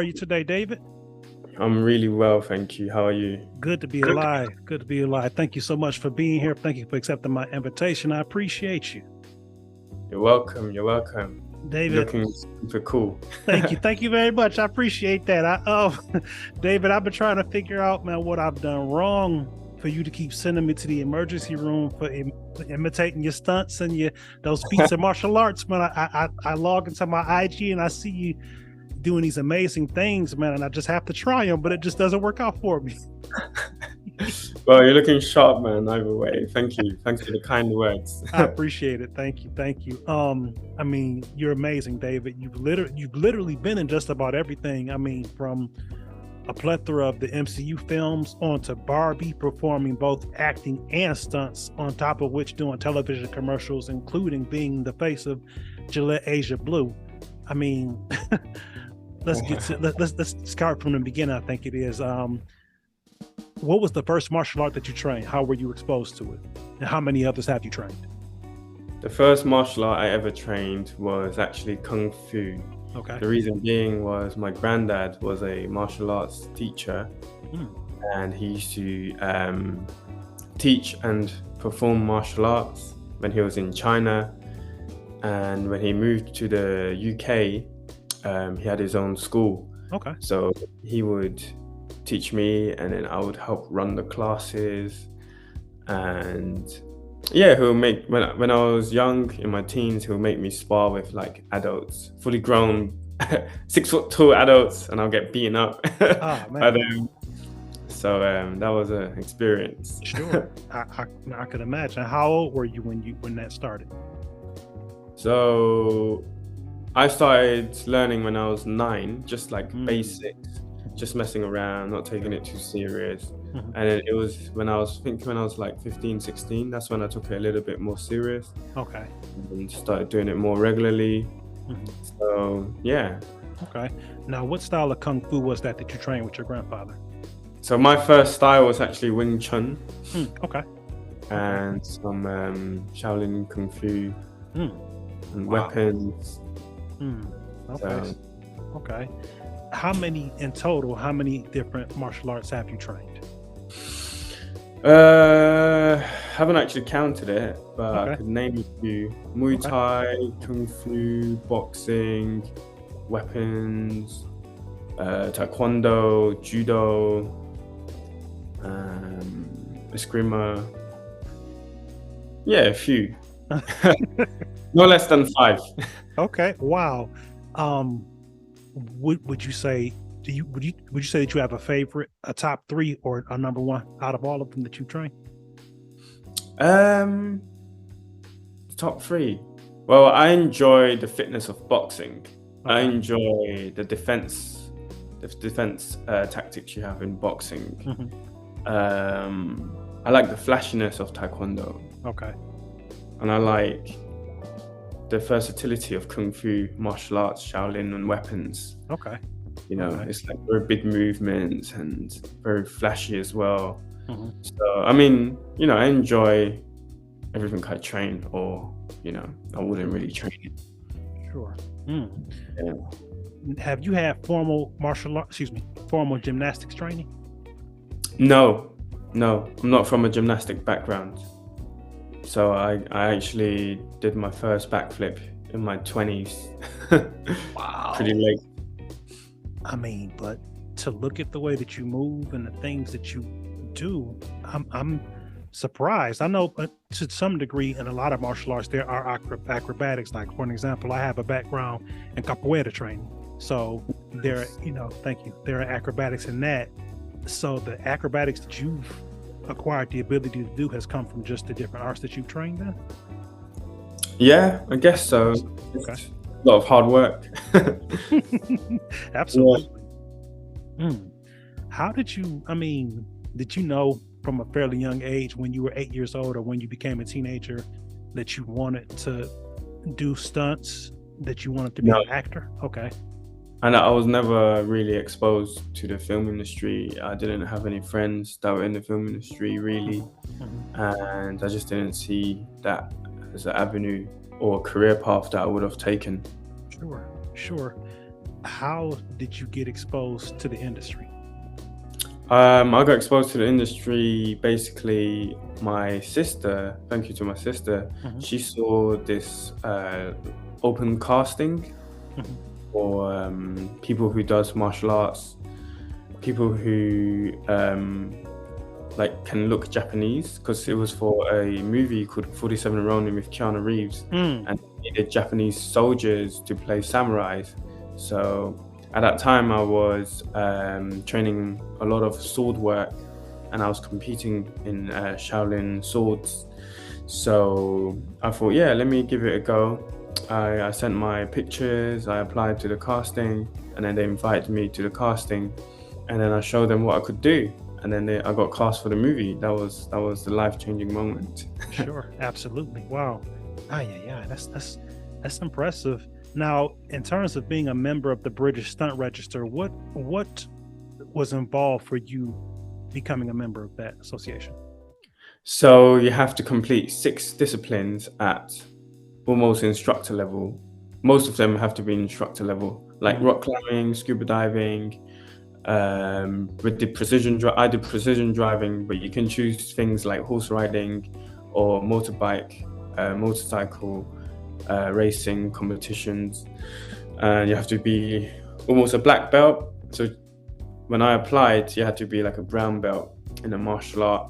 are you today, David? I'm really well, thank you. How are you? Good to be alive. Good to be alive. Thank you so much for being here. Thank you for accepting my invitation. I appreciate you. You're welcome. You're welcome. David, Looking super cool. thank you. Thank you very much. I appreciate that. David, I've been trying to figure out, man, what I've done wrong for you to keep sending me to the emergency room for imitating your stunts and those feats of martial arts, man. I log into my IG and I see you doing these amazing things, man, and I just have to try them, but it just doesn't work out for me. Well, you're looking sharp, man. Either way, thank you. Thanks for the kind words. I appreciate it. Thank you. Thank you. I mean, you're amazing, David. You've literally been in just about everything. I mean, from a plethora of the MCU films onto Barbie, performing both acting and stunts, on top of which doing television commercials, including being the face of Gillette Asia Blue. I mean, let's start from the beginning. I think it is. What was the first martial art that you trained? How were you exposed to it? And how many others have you trained? The first martial art I ever trained was actually Kung Fu. Okay. The reason being was my granddad was a martial arts teacher, and he used to teach and perform martial arts when he was in China. And when he moved to the UK, he had his own school. Okay. So he would teach me, and then I would help run the classes. And yeah, he'll make when I was young in my teens, he'll make me spar with like adults, fully grown 6 foot tall adults, and I'll get beaten up. Oh, man. So that was an experience. Sure. I could imagine. How old were you when that started? So I started learning when I was 9, just like basics, just messing around, not taking it too serious. And then it was when I was like 15, 16, that's when I took it a little bit more serious. Okay. And started doing it more regularly. So yeah. Okay. Now, what style of Kung Fu was that you trained with your grandfather? So my first style was actually Wing Chun. Okay. And some Shaolin Kung Fu and weapons. Okay. Okay. How many different martial arts have you trained? Haven't actually counted it, but I could name a few: Muay Thai, Kung Fu, boxing, weapons, Taekwondo, Judo, Eskrima. Yeah, a few. No less than 5. Okay. Wow. Would you say would you say that you have a favorite, a top 3, or a number 1 out of all of them that you train? Top 3. Well, I enjoy the fitness of boxing. I enjoy the defense tactics you have in boxing. I like the flashiness of Taekwondo. Okay. And I like the versatility of Kung Fu, martial arts, Shaolin, and weapons. Okay. You know, it's like very big movements and very flashy as well. So, I mean, you know, I enjoy everything I train, or, you know, I wouldn't really train it. Sure. Yeah. Have you had formal gymnastics training? No, I'm not from a gymnastic background. So I actually did my first backflip in my 20s. Wow. Pretty late. I mean, but to look at the way that you move and the things that you do, I'm surprised. I know to some degree in a lot of martial arts there are acrobatics. Like, for an example, I have a background in capoeira training. So there, thank you. There are acrobatics in that. So the acrobatics that you've acquired the ability to do has come from just the different arts that you've trained in? Yeah, I guess so. Okay. A lot of hard work. Absolutely. How did you know from a fairly young age, when you were 8 years old or when you became a teenager, that you wanted to do stunts, that you wanted to be an actor? Okay. And I was never really exposed to the film industry. I didn't have any friends that were in the film industry, really. And I just didn't see that as an avenue or a career path that I would have taken. Sure. how did you get exposed to the industry? I got exposed to the industry basically. My sister, thank you to my sister, Mm-hmm. she saw this open casting Mm-hmm. for people who does martial arts, people who like can look Japanese, because it was for a movie called 47 Ronin with Keanu Reeves, Mm. and they needed Japanese soldiers to play samurais. So at that time, I was training a lot of sword work, and I was competing in Shaolin swords. So I thought, yeah, let me give it a go. I sent my pictures, I applied to the casting, and then they invited me to the casting, and then I showed them what I could do, and then I got cast for the movie. That was the life-changing moment. Sure, absolutely. Wow. Ah, yeah. That's impressive. Now, in terms of being a member of the British Stunt Register, what was involved for you becoming a member of that association? So you have to complete 6 disciplines at almost instructor level. Most of them have to be instructor level, like Mhm. rock climbing, scuba diving. With the I did precision driving, but you can choose things like horse riding or motorbike, motorcycle racing competitions. And you have to be almost a black belt. So when I applied, you had to be like a brown belt in a martial art.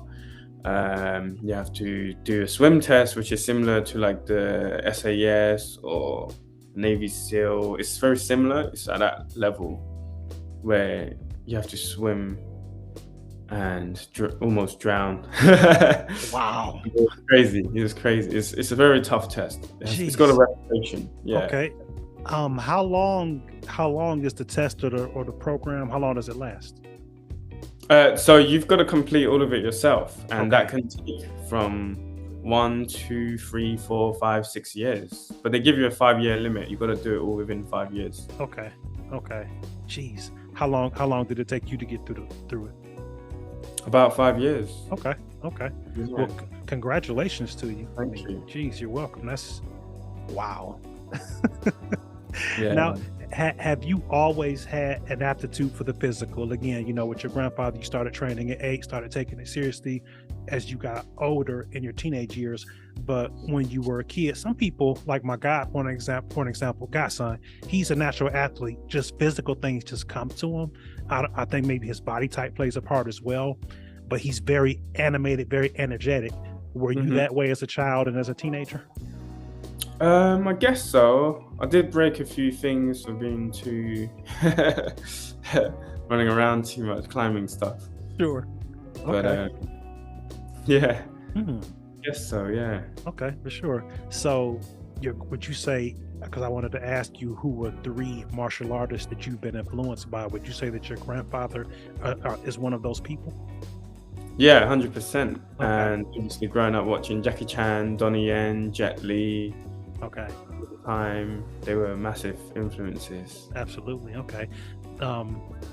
You have to do a swim test, which is similar to like the SAS or Navy SEAL. It's very similar. It's at that level where you have to swim and almost drown. Wow. It was crazy. It was crazy. It's a very tough test. It's got a Jeez. reputation. Yeah. Okay. How long is the test or the program? How long does it last? So you've got to complete all of it yourself, and Okay. that can take from 1, 2, 3, 4, 5, 6 years. But they give you a 5-year limit. You've got to do it all within 5 years. Okay. Okay. Jeez. How long did it take you to get through it? About 5 years. Okay. Okay. Yeah. Well, congratulations to you. Thank you. Geez, you're welcome. That's wow. Yeah. Now, have you always had an aptitude for the physical? Again, with your grandfather, you started training at 8, started taking it seriously as you got older in your teenage years. But when you were a kid, some people, like my God, for an example, godson, he's a natural athlete. Just physical things just come to him. I think maybe his body type plays a part as well. But he's very animated, very energetic. Were you that way as a child and as a teenager? I guess so. I did break a few things for being too running around too much, climbing stuff. Sure. But Okay. yeah, Hmm. guess so. Yeah. Okay, for sure. So, would you say, because I wanted to ask you who were 3 martial artists that you've been influenced by, would you say that your grandfather is one of those people? Yeah, 100%. Okay. And obviously, growing up watching Jackie Chan, Donnie Yen, Jet Li, Okay. at the time, they were massive influences. Absolutely. Okay.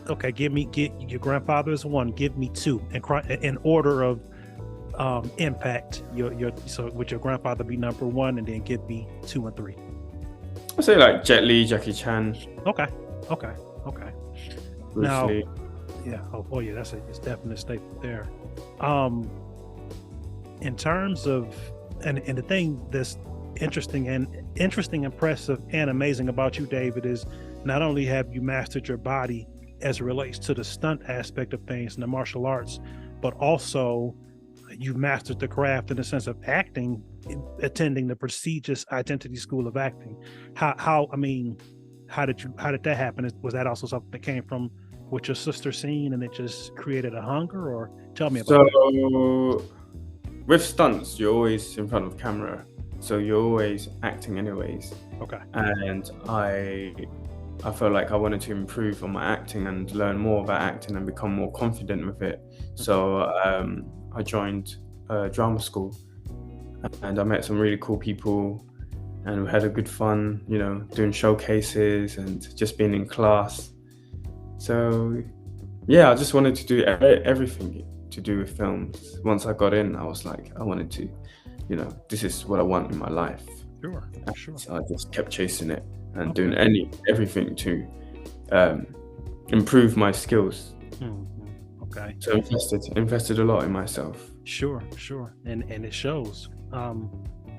Okay. Get your grandfather is 1. Give me 2 in order of impact. So would your grandfather be number 1, and then give me 2 and 3? I'd say like Jet Li, Jackie Chan, Okay. Okay. Okay. Bruce Now, Lee. yeah. Oh yeah. It's definitely a statement there. In terms of and the thing that's interesting, impressive, and amazing about you, David, is not only have you mastered your body as it relates to the stunt aspect of things in the martial arts, but also you've mastered the craft in the sense of acting, attending the prestigious Identity School of Acting. How did that happen? Was that also something that came from what your sister seen and it just created a hunger? Or tell me about that. So with stunts, you're always in front of camera, so you're always acting anyways. Okay. And I felt like I wanted to improve on my acting and learn more about acting and become more confident with it. So I joined drama school, and I met some really cool people, and we had a good fun, doing showcases and just being in class. So yeah, I just wanted to do everything to do with films. Once I got in, I was like, I wanted to, this is what I want in my life. Sure. Sure. So I just kept chasing it and Okay. doing everything to improve my skills. Okay. So invested a lot in myself. Sure. And it shows.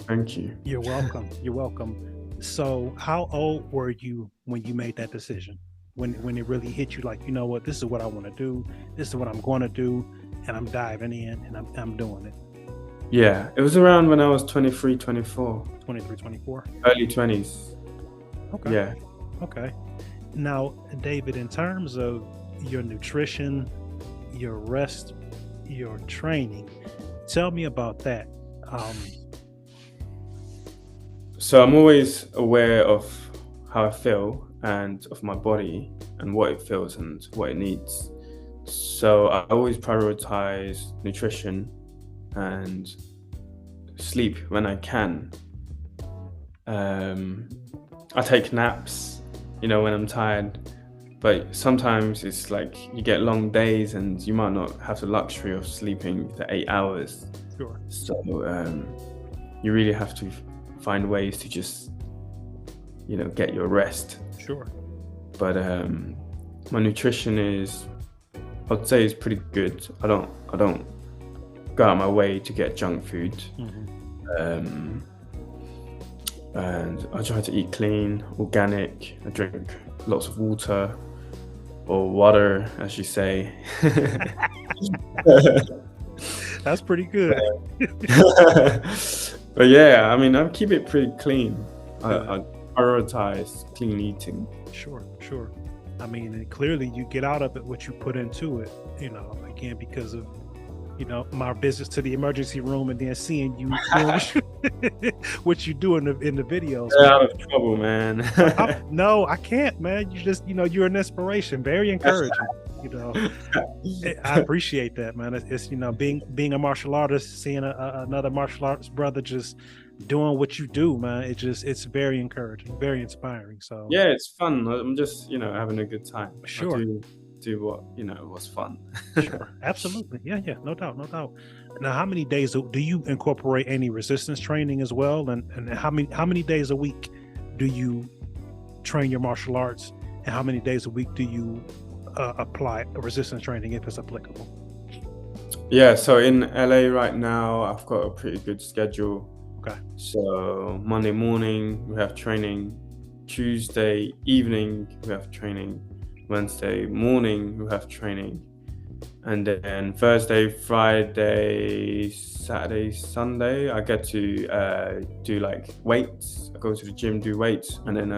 Thank you. You're welcome. You're welcome. So how old were you when you made that decision? When it really hit you, like, you know what, this is what I want to do, this is what I'm going to do, and I'm diving in and I'm doing it. Yeah, it was around when I was 23, 24. 23, 24? Early 20s. Okay. Yeah. Okay. Now, David, in terms of your nutrition, your rest, your training, tell me about that. So I'm always aware of how I feel and of my body and what it feels and what it needs. So I always prioritize nutrition and sleep when I can. I take naps, when I'm tired, but sometimes it's like you get long days and you might not have the luxury of sleeping the 8 hours. Sure. So you really have to find ways to just, get your rest. Sure. But my nutrition I'd say is pretty good. I don't go out of my way to get junk food. And I try to eat clean, organic. I drink lots of water, or water, as you say. That's pretty good. But yeah, I keep it pretty clean. I prioritize clean eating. Sure. And clearly you get out of it what you put into it, again, because of, my visits to the emergency room and then seeing you doing what you do in the videos. Get out of trouble, man. No, I can't, man. You just, you're an inspiration, very encouraging. I appreciate that, man. It's being a martial artist, seeing another martial arts brother just doing what you do, man. It's very encouraging, very inspiring. So yeah, it's fun. I'm just having a good time. Sure. I do what what's fun. Sure, absolutely. Yeah, no doubt. Now, how many days do you incorporate any resistance training as well, and how many days a week do you train your martial arts, and how many days a week do you apply resistance training if it's applicable? Yeah, so in LA right now, I've got a pretty good schedule. Okay. So Monday morning we have training, Tuesday evening we have training, Wednesday morning we have training, and then Thursday, Friday, Saturday, Sunday I get to do like weights. I go to the gym, do weights, and then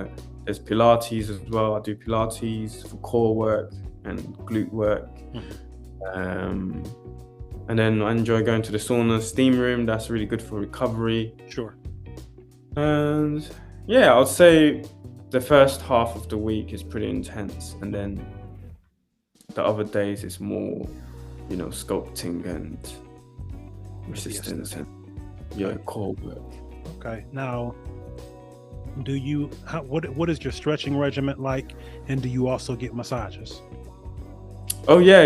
there's Pilates as well. I do Pilates for core work and glute work. And then I enjoy going to the sauna, steam room. That's really good for recovery. Sure. And yeah, I'd say the first half of the week is pretty intense, and then the other days is more, sculpting and resistance and core work. Okay. Now, what is your stretching regimen like, and do you also get massages? Oh yeah.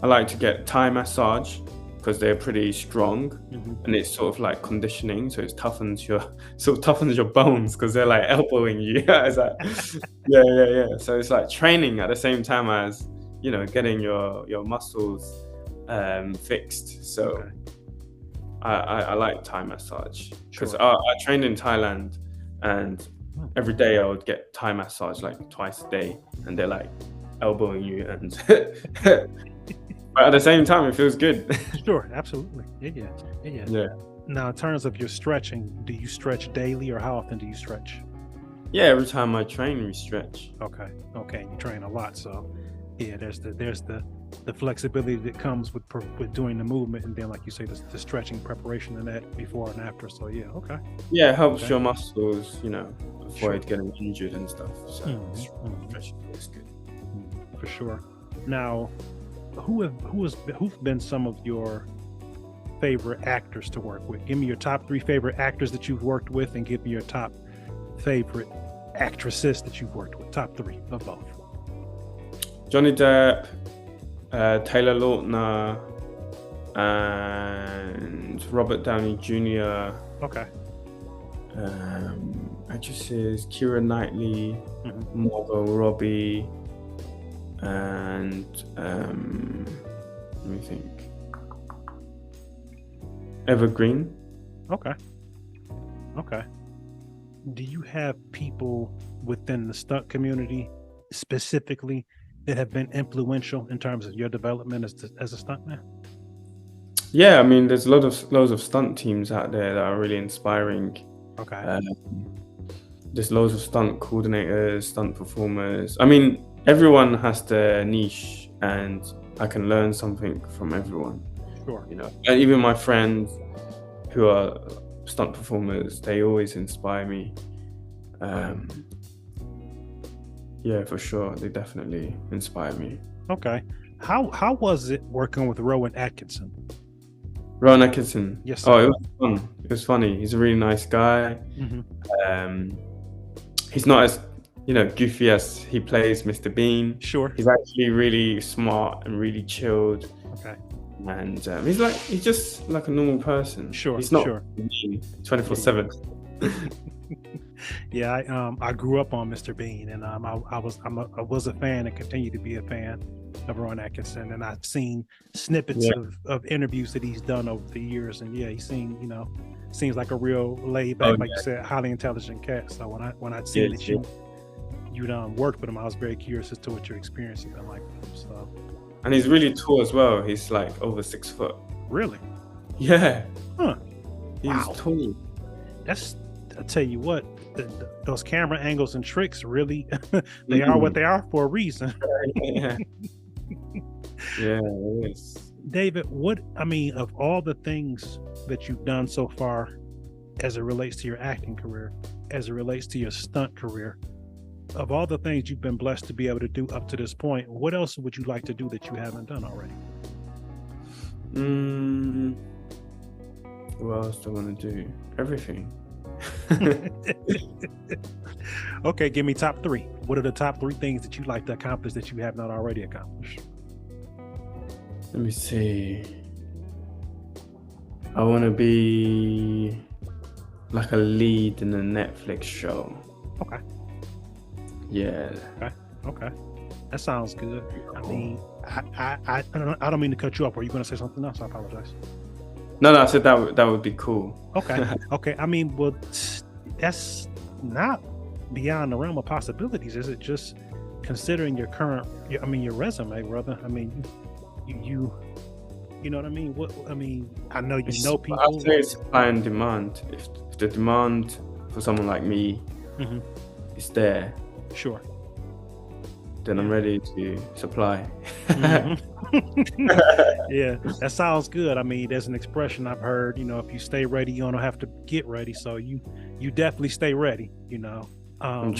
I like to get Thai massage because they're pretty strong, and it's sort of like conditioning, so it toughens your bones because they're like elbowing you. It's like, yeah. So it's like training at the same time as getting your muscles fixed. So okay. I like Thai massage because I trained in Thailand, and every day I would get Thai massage like twice a day, and they're like elbowing you and but at the same time it feels good. Sure, absolutely. Yeah. Now, in terms of your stretching, do you stretch daily, or how often do you stretch? Yeah, every time I train we stretch. Okay, you train a lot, so yeah, there's the flexibility that comes with doing the movement, and then, like you say, the stretching preparation and that before and after. So yeah, okay. Yeah, it helps your muscles, avoid getting injured and stuff. So stretching is good. For sure. Now, who've been some of your favorite actors to work with? Give me your top 3 favorite actors that you've worked with, and give me your top favorite actresses that you've worked with. Top 3 of both. Johnny Depp, Taylor Lautner, and Robert Downey Jr. Okay. actresses: Keira Knightley, Margot Robbie, and let me think. Evergreen. Okay. Do you have people within the stunt community specifically that have been influential in terms of your development as a stuntman? Yeah, I mean, there's loads of stunt teams out there that are really inspiring. Okay. There's loads of stunt coordinators, stunt performers. I mean, everyone has their niche, and I can learn something from everyone. Sure. You know, and even my friends who are stunt performers, they always inspire me. Yeah, for sure, they definitely inspire me. Okay. How was it working with Rowan Atkinson? Rowan Atkinson. Yes, Oh, sir. it was fun. It was funny. He's a really nice guy. He's not as, goofy as he plays Mr. Bean. Sure. He's actually really smart and really chilled. Okay. And he's just like a normal person. Sure. He's not sure. 24/7. Yeah, I grew up on Mr. Bean, and I was a fan and continue to be a fan of Rowan Atkinson, and I've seen snippets of interviews that he's done over the years, and yeah, he seems like a real laid back, like you said, highly intelligent cat. So when I'd seen that you'd worked with him, I was very curious as to what your experience has been like with him. So, and he's really tall as well. He's like over 6 foot. Really? Yeah. Huh. He's tall. I'll tell you what, those camera angles and tricks really, they are what they are for a reason. Yeah. Yeah, it is. David, of all the things that you've done so far as it relates to your acting career, as it relates to your stunt career, of all the things you've been blessed to be able to do up to this point, what else would you like to do that you haven't done already? What else do I want to do? Everything. Okay, give me top 3. What are the top 3 things that you'd like to accomplish that you have not already accomplished? Let me see. I want to be like a lead in a Netflix show. Okay. Yeah. Okay. That sounds good. I mean, I don't mean to cut you off. Were you going to say something else? I apologize. No, I said that would be cool. Okay. I mean, well, that's not beyond the realm of possibilities, is it? Just considering your resume, brother. I mean, you know what I mean? I know know people. I'd say it's supply and demand. If the demand for someone like me is there, sure, then I'm ready to supply. Yeah, that sounds good. I mean, there's an expression I've heard, if you stay ready, you don't have to get ready. So you definitely stay ready, I'm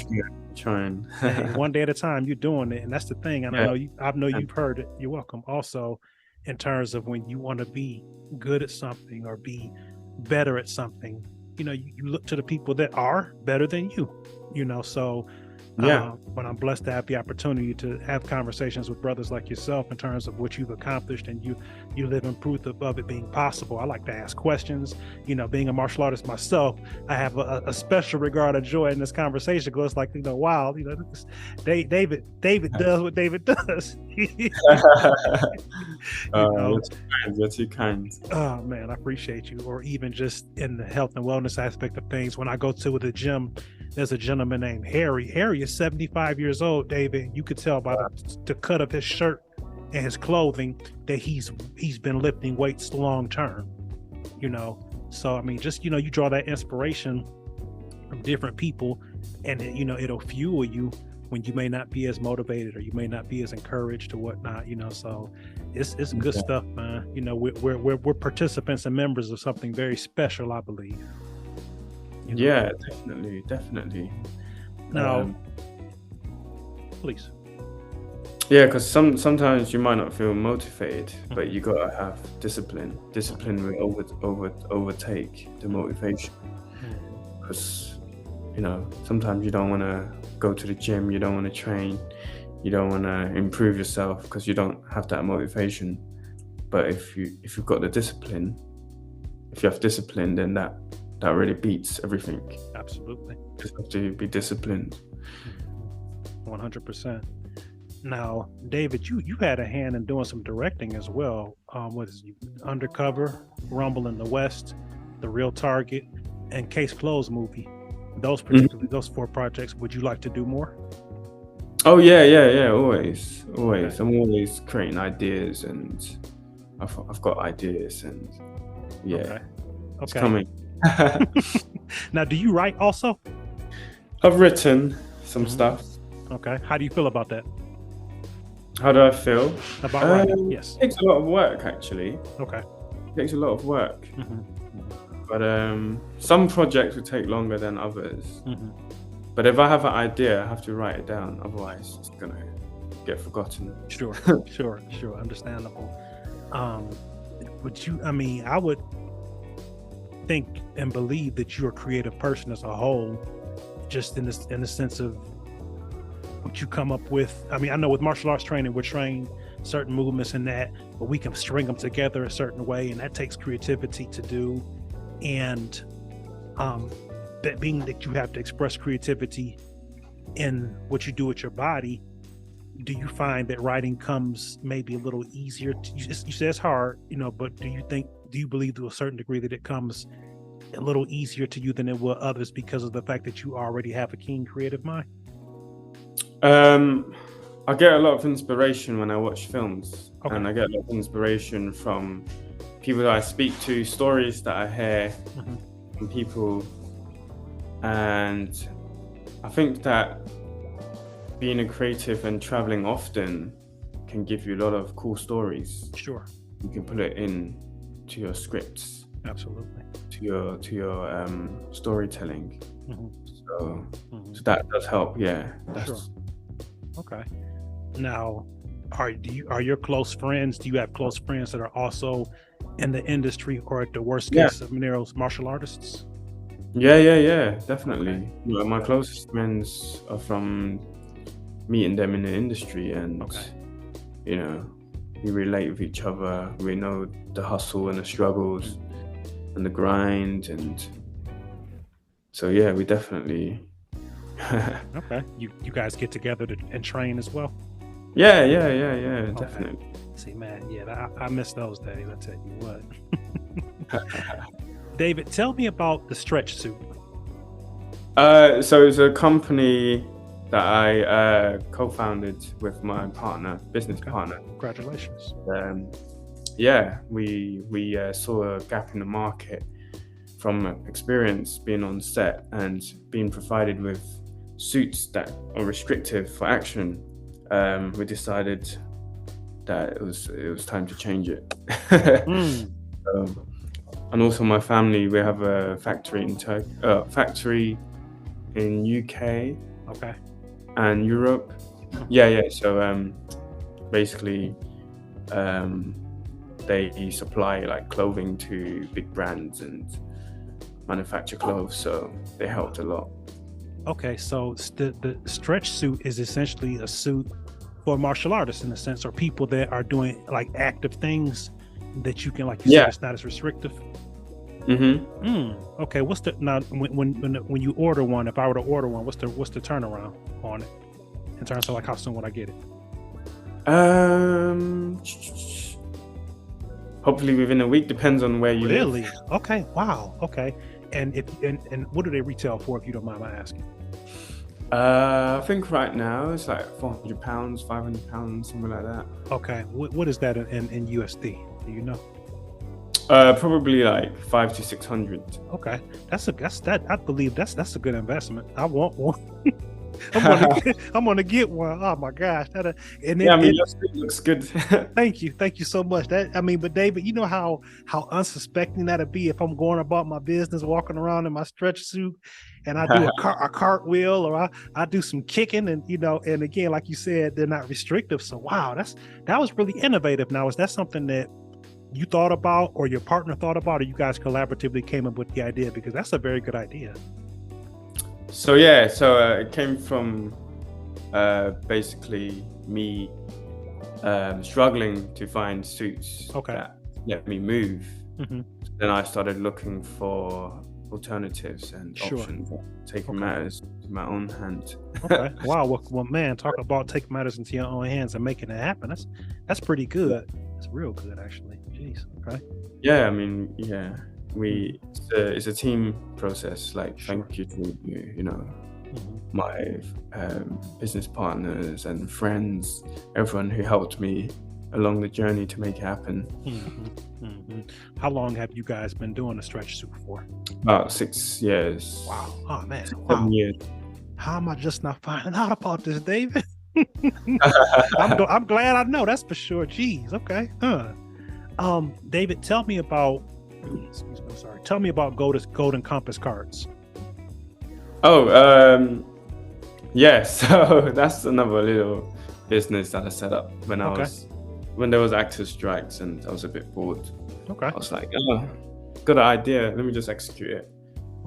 trying. One day at a time, you're doing it. And that's the thing. And I know you've heard it. You're welcome. Also, in terms of when you want to be good at something or be better at something, you look to the people that are better than you, so when I'm blessed to have the opportunity to have conversations with brothers like yourself in terms of what you've accomplished, and you live in proof of it being possible. I like to ask questions. Being a martial artist myself, I have a special regard and joy in this conversation, because it's like, wow, David does what David does. You're too kind. Oh man, I appreciate you. Or even just in the health and wellness aspect of things, when I go to the gym, there's a gentleman named Harry. Harry is 75 years old, David. You could tell by the cut of his shirt and his clothing that he's been lifting weights long term. So I mean, just you draw that inspiration from different people, and it'll fuel you when you may not be as motivated or you may not be as encouraged or whatnot. So it's good stuff, man. We're participants and members of something very special, I believe. Yeah, definitely. Now, please. Yeah, because sometimes you might not feel motivated, but you gotta have discipline. Discipline will overtake the motivation. Because sometimes you don't want to go to the gym, you don't want to train, you don't want to improve yourself because you don't have that motivation. But if you've got the discipline, if you have discipline, then that that really beats everything. Absolutely. Just have to be disciplined. 100%. Now, David, you had a hand in doing some directing as well. What is it? Undercover, Rumble in the West, The Real Target, and Case Closed movie. Those particularly, those 4 projects. Would you like to do more? Oh yeah. Always. Okay. I'm always creating ideas, and I've got ideas, and yeah, it's coming. Now, do you write also? I've written some stuff. Okay. How do you feel about that? How do I feel About writing? Yes. It takes a lot of work, actually. Okay. It takes a lot of work. But some projects will take longer than others. But if I have an idea, I have to write it down. Otherwise, it's gonna get forgotten. Sure. Understandable. Would you? I mean, I would think and believe that you're a creative person as a whole, just in the sense of what you come up with. I mean, I know with martial arts training, we're trained certain movements in that, but we can string them together a certain way, and that takes creativity to do. And that being that you have to express creativity in what you do with your body, do you find that writing comes maybe a little easier you say it's hard, but do you believe to a certain degree that it comes a little easier to you than it will others because of the fact that you already have a keen creative mind? I get a lot of inspiration when I watch films. And I get a lot of inspiration from people that I speak to, stories that I hear from people. And I think that being a creative and traveling often can give you a lot of cool stories. Sure. You can put it in to your scripts. Absolutely. To your storytelling. So that does help. Yeah. Sure. Okay. Now, are your close friends? Do you have close friends that are also in the industry, or at the worst case scenarios, martial artists? Yeah, definitely. My closest friends are from meeting them in the industry, and we relate with each other. We know the hustle and the struggles and the grind, and so yeah, we definitely. Okay, you guys get together and train as well? Yeah, definitely. See, man, I miss those days, I tell you what. David, tell me about the stretch suit. So it's a company that I co-founded with my business partner. Congratulations. We saw a gap in the market from experience being on set and being provided with suits that are restrictive for action. We decided that it was time to change it. And also my family, we have a factory in UK and Europe. So basically they supply like clothing to big brands and manufacture clothes, so they helped a lot. Okay, so the stretch suit is essentially a suit for martial artists in a sense, or people that are doing like active things that you can, like you said, it's not as restrictive. Okay, what's the now when you order one? If I were to order one, what's the turnaround on it in terms of like how soon would I get it? Hopefully within a week. Depends on where you live. Live. Okay. Wow. Okay. And what do they retail for, if you don't mind my asking? I think right now it's like £400, £500, something like that. Okay. What is that in USD? Do you know? Probably like 500 to 600. Okay, I believe that's a good investment. I want one. I'm gonna get one. Oh my gosh! Your suit looks good. Thank you so much. But David, you know how unsuspecting that'd be if I'm going about my business, walking around in my stretch suit, and I do a cartwheel, or I do some kicking, and and again, like you said, they're not restrictive. So wow, that was really innovative. Now, is that something that you thought about, or your partner thought about, or you guys collaboratively came up with the idea? Because that's a very good idea. So it came from basically me struggling to find suits that let me move. Then I started looking for alternatives and Sure. options, taking Okay. matters to my own hand. Okay. Wow. Well, man, talk about taking matters into your own hands and making it happen. That's pretty good. That's real good, actually. Jeez. Okay. Yeah, I mean, yeah, it's a team process. Like, Sure. thank you to you know, Mhm. my business partners and friends, everyone who helped me along the journey to make it happen. How long have you guys been doing the stretch suit for? About 6 years. Wow. Oh man. 7 Wow. years. How am I just not finding out about this, David? I'm glad I know. That's for sure. Jeez. Okay. David, tell me about. Excuse me. I'm sorry. Tell me about Golden Compass cards. Oh, yeah. So that's another little business that I set up when there was actors strikes and I was a bit bored. Okay. I was like, oh, good idea. Let me just execute it.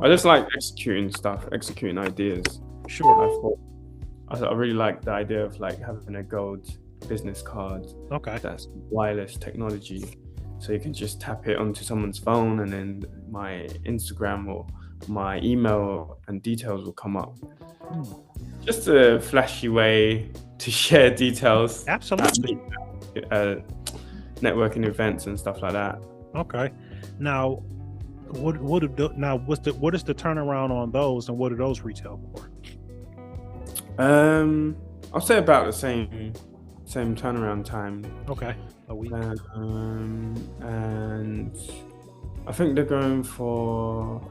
I just like executing ideas. Sure. I really like the idea of like having a gold business card. Okay. That's wireless technology, so you can just tap it onto someone's phone, and then my Instagram or my email and details will come up. Just a flashy way to share details. Absolutely. Networking events and stuff like that. Okay. Now, what is the turnaround on those, and what do those retail for? I'll say about the same turnaround time. Okay, a week. And I think they're going for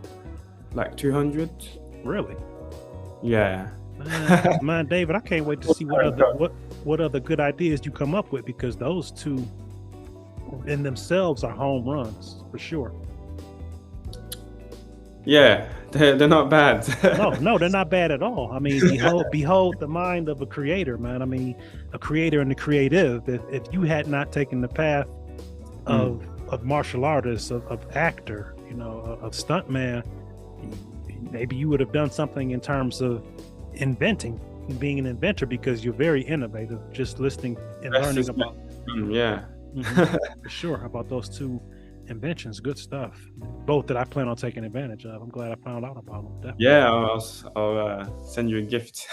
like 200. Really? Yeah. Man, David, I can't wait to see what other good ideas you come up with, because those two in themselves are home runs for sure. Yeah, they're not bad. No, they're not bad at all. I mean, behold the mind of a creator, man. I mean, a creator and the creative. If you had not taken the path of martial artist, of actor, you know, of stuntman, maybe you would have done something in terms of inventing, being an inventor, because you're very innovative. Just listening and learning about. Yeah. For sure, about those two inventions. Good stuff, both that I plan on taking advantage of. I'm glad I found out about them. Definitely. Yeah, I'll send you a gift.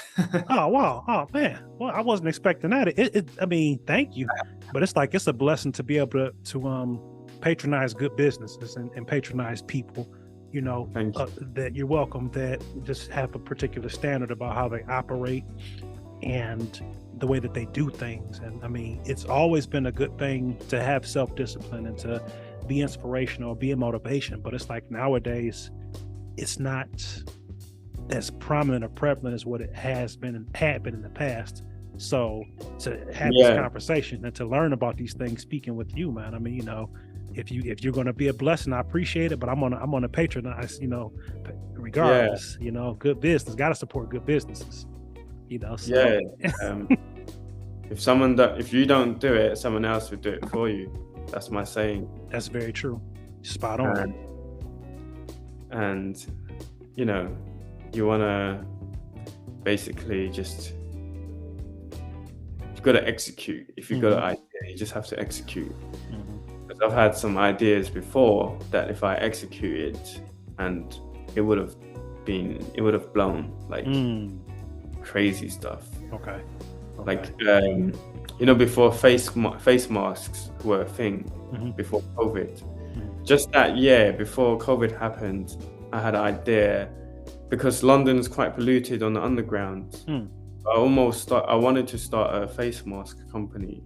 Oh wow. Oh man, well, I wasn't expecting that. I mean, thank you, but it's a blessing to be able to patronize good businesses and patronize people, you know. Thank you. That you're welcome, that just have a particular standard about how they operate and the way that they do things. And I mean, it's always been a good thing to have self-discipline and to be inspirational, be a motivation, but it's like nowadays it's not as prominent or prevalent as what it had been in the past. So to have this conversation and to learn about these things, speaking with you, man, I mean, you know, if you're going to be a blessing, I appreciate it, but I'm gonna patronize, you know, regardless. You know, good business, got to support good businesses, you know. So. If you don't do it, someone else will do it for you. That's my saying. That's very true. Spot on. And you know, you want to basically just, you've got to execute. If you've got an idea, you just have to execute. Because I've had some ideas before that if I executed, and it would have blown, like crazy stuff. Okay. Like you know, before face masks were a thing, before COVID. Just that year before COVID happened, I had an idea, because London is quite polluted on the underground. I wanted to start a face mask company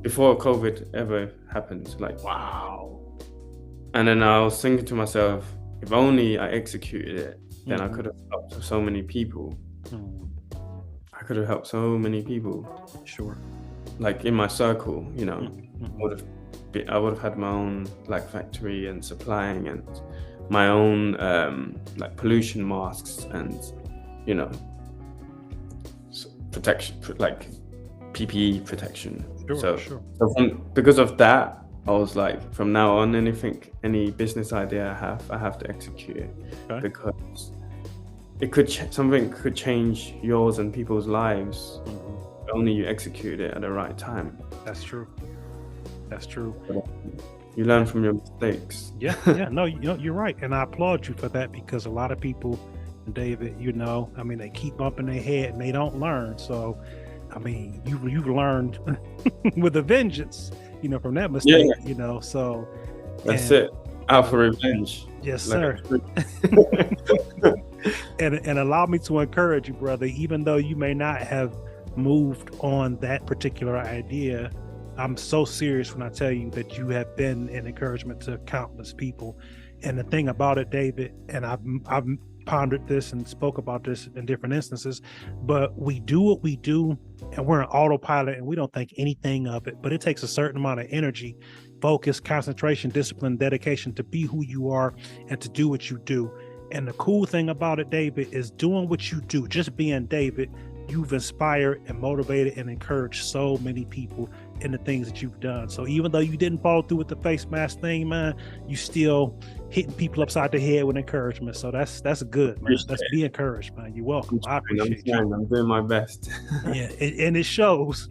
before COVID ever happened. Like, wow. And then I was thinking to myself, if only I executed it, then I could have helped so many people. I could have helped so many people. Sure. Like in my circle, you know, I would have had my own like factory and supplying, and my own like pollution masks, and you know, protection, like PPE protection. Sure. So because of that, I was like, from now on, any business idea I have to execute it, because something could change yours and people's lives. Only you execute it at the right time. That's true. You learn from your mistakes. Yeah, no, you're right, and I applaud you for that, because a lot of people, David, I mean, they keep bumping their head and they don't learn. So, I mean, you've learned with a vengeance, from that mistake, So that's it. Out for revenge. Yes, sir. and allow me to encourage you, brother. Even though you may not have moved on that particular idea, I'm so serious when I tell you that you have been an encouragement to countless people. And the thing about it, David, and I've pondered this and spoke about this in different instances, but we do what we do and we're an autopilot and we don't think anything of it. But it takes a certain amount of energy, focus, concentration, discipline, dedication to be who you are and to do what you do. And the cool thing about it, David, is doing what you do, just being David, you've inspired and motivated and encouraged so many people in the things that you've done. So even though you didn't follow through with the face mask thing, man, you still hitting people upside the head with encouragement. So that's good, man. Let's be encouraged, man. You're welcome. I appreciate you. I'm doing my best. Yeah, and it shows.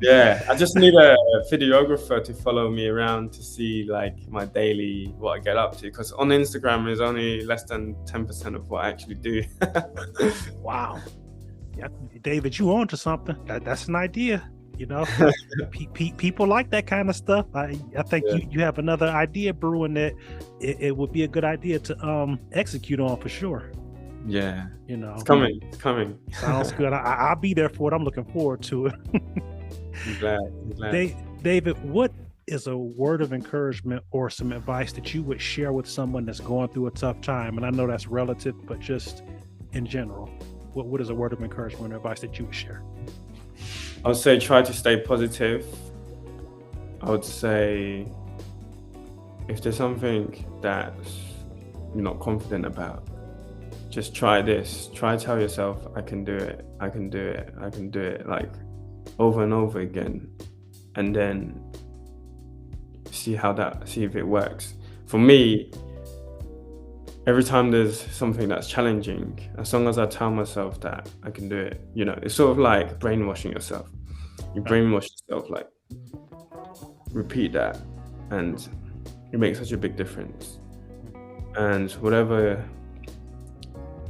Yeah, I just need a videographer to follow me around to see like my daily, what I get up to, because on Instagram is only less than 10% of what I actually do. Wow. Yeah, David, you on to something. That's an idea. People like that kind of stuff. I think you have another idea brewing that it would be a good idea to execute on for sure. Yeah, it's coming. Sounds good. I'll be there for it. I'm looking forward to it. I'm glad. David, what is a word of encouragement or some advice that you would share with someone that's going through a tough time? And I know that's relative, but just in general, what is a word of encouragement or advice that you would share? I would say try to stay positive. I would say if there's something that you're not confident about, just try this. Try to tell yourself, I can do it, I can do it, I can do it, like over and over again. And then see if it works. For me, every time there's something that's challenging, as long as I tell myself that I can do it, it's sort of like brainwashing yourself. You brainwash yourself, like repeat that, and it makes such a big difference. And whatever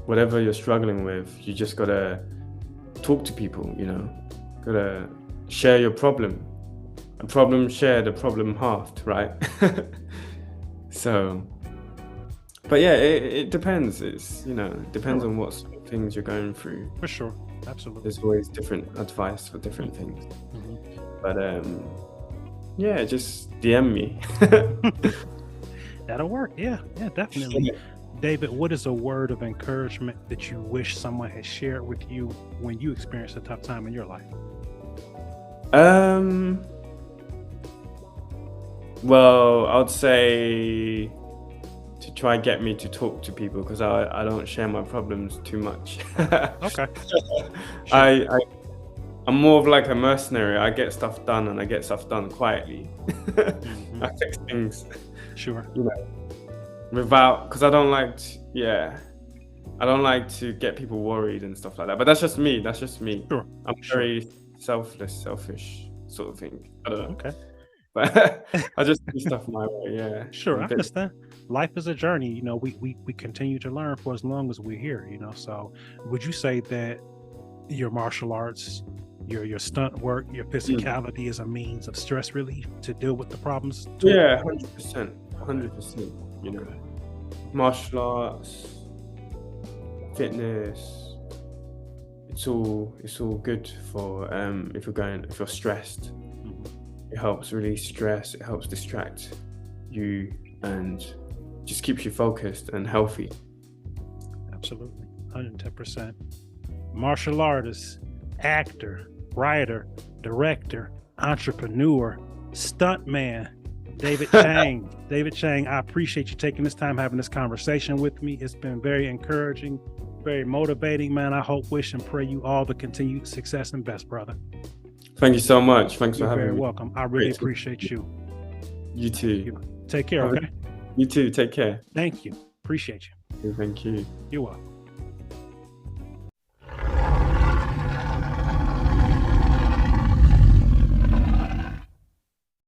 you're struggling with, you just gotta talk to people, gotta share your problem. A problem shared, a problem halved, right? So, but yeah, it depends. It's, depends on what sort of things you're going through. For sure. Absolutely. There's always different advice for different things. Mm-hmm. But yeah, just DM me. That'll work. Yeah, definitely. David, what is a word of encouragement that you wish someone had shared with you when you experienced a tough time in your life? Well, I would say to try and get me to talk to people, because I don't share my problems too much. Okay. Sure. I'm more of like a mercenary. I get stuff done, and I get stuff done quietly. Mm-hmm. I fix things. Sure. Because I don't like to get people worried and stuff like that. But that's just me. Sure. I'm very selfish sort of thing. I don't know. Okay. But I just do stuff my way. Yeah. Sure, I understand. Life is a journey. We continue to learn for as long as we're here. So would you say that your martial arts, your stunt work, your physicality is a means of stress relief to deal with the problems? Yeah, 100%. 100%. Martial arts, fitness, it's all good for if you're stressed. It helps release stress, it helps distract you, and just keeps you focused and healthy. Absolutely, 110%. Martial artist, actor, writer, director, entrepreneur, stuntman, David Chang. David Chang, I appreciate you taking this time having this conversation with me. It's been very encouraging, very motivating, man. I hope, wish, and pray you all the continued success and best, brother. Thank you so much. Thanks for having me. You're very welcome. I really appreciate you. You too. Take care, okay? You too. Take care. Thank you. Appreciate you. Thank you. You're welcome.